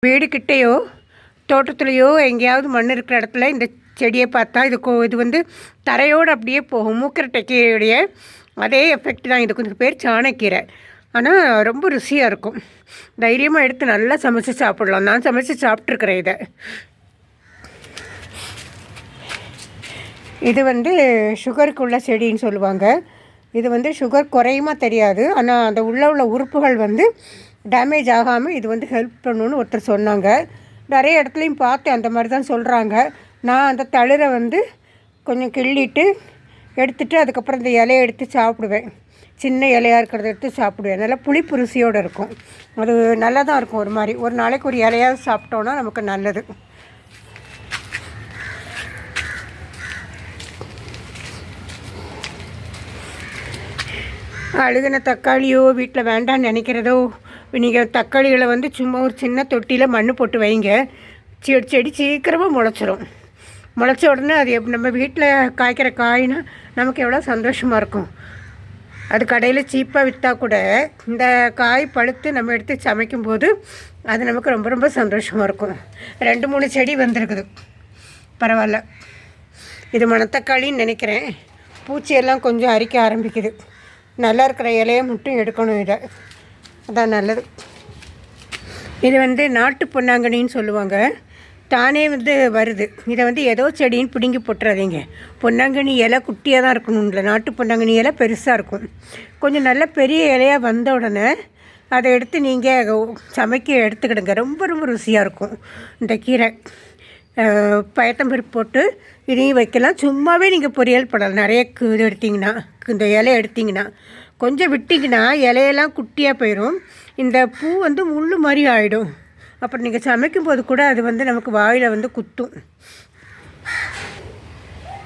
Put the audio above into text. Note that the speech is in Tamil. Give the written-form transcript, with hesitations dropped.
வீடு கிட்டேயோ தோட்டத்துலேயோ எங்கேயாவது மண் இருக்கிற இடத்துல இந்த செடியை பார்த்தா இது வந்து தரையோடு அப்படியே போகும். மூக்கரட்டை கீரையுடைய அதே எஃபெக்ட் தான். இதுக்கு கொஞ்சம் பேர் சாணக்கீரை. ஆனால் ரொம்ப ருசியாக இருக்கும். தைரியமாக எடுத்து நல்லா சமைச்சு சாப்பிட்லாம். நான் சமைச்சு சாப்பிட்ருக்குறேன் இதை. இது வந்து சுகருக்குள்ள செடின்னு சொல்லுவாங்க. இது வந்து சுகர் குறையுமா தெரியாது, ஆனால் அந்த உள்ள உறுப்புகள் வந்து டேமேஜ் ஆகாமல் இது வந்து ஹெல்ப் பண்ணணுன்னு ஒருத்தர் சொன்னாங்க. நிறைய இடத்துலையும் பார்த்து அந்த மாதிரி தான் சொல்கிறாங்க. நான் அந்த தளிரை வந்து கொஞ்சம் கிள்ளிட்டு எடுத்துகிட்டு அதுக்கப்புறம் இந்த இலையை எடுத்து சாப்பிடுவேன். சின்ன இலையாக இருக்கிறத எடுத்து சாப்பிடுவேன். நல்லா புளிப்பு ருசியோடு இருக்கும். அது நல்லா தான் இருக்கும். ஒரு மாதிரி ஒரு நாளைக்கு ஒரு இலையாவது சாப்பிட்டோன்னா நமக்கு நல்லது. அழுகின தக்காளியோ வீட்டில் வேண்டான்னு நினைக்கிறதோ, நீங்கள் தக்காளிகளை வந்து சும்மா ஒரு சின்ன தொட்டியில் மண் போட்டு வைங்க. செடி சீக்கிரமாக முளைச்சிரும். முளைச்ச உடனே அது நம்ம வீட்டில் காய்க்கிற காய்னா நமக்கு எவ்வளோ சந்தோஷமாக இருக்கும். அது கடையில் சீப்பாக விற்றா கூட இந்த காய் பழுத்து நம்ம எடுத்து சமைக்கும்போது அது நமக்கு ரொம்ப ரொம்ப சந்தோஷமாக இருக்கும். 2-3 செடி வந்திருக்குது, பரவாயில்ல. இது மணத்தக்காளின்னு நினைக்கிறேன். பூச்சியெல்லாம் கொஞ்சம் அரிக்க ஆரம்பிக்குது. நல்லா இருக்கிற இலையை மட்டும் எடுக்கணும். இதை அதான் நல்லது. இது வந்து நாட்டு பொன்னாங்கண்ணின்னு சொல்லுவாங்க. தானே வந்து வருது. இதை வந்து ஏதோ செடின்னு பிடுங்கி போட்டுறாதீங்க. பொன்னாங்கண்ணி இலை குட்டியாக தான் இருக்கணும்ல. நாட்டு பொன்னாங்கண்ணி இலை பெருசாக இருக்கும். கொஞ்சம் நல்ல பெரிய இலையாக வந்த உடனே அதை எடுத்து நீங்கள் சமைக்க எடுத்துக்கிடுங்க. ரொம்ப ரொம்ப ருசியாக இருக்கும் இந்த கீரை. பயத்தம்பருப்பு போட்டு இதையும் வைக்கலாம். சும்மாவே நீங்கள் பொரியல் பண்ணலாம். நிறைய இது எடுத்திங்கன்னா, இந்த இலை எடுத்திங்கன்னா, கொஞ்சம் விட்டிங்கன்னா இலையெல்லாம் குட்டியாக போயிடும். இந்த பூ வந்து முள் மாதிரி ஆகிடும். அப்புறம் நீங்கள் சமைக்கும்போது கூட அது வந்து நமக்கு வாயில் வந்து குத்தும்.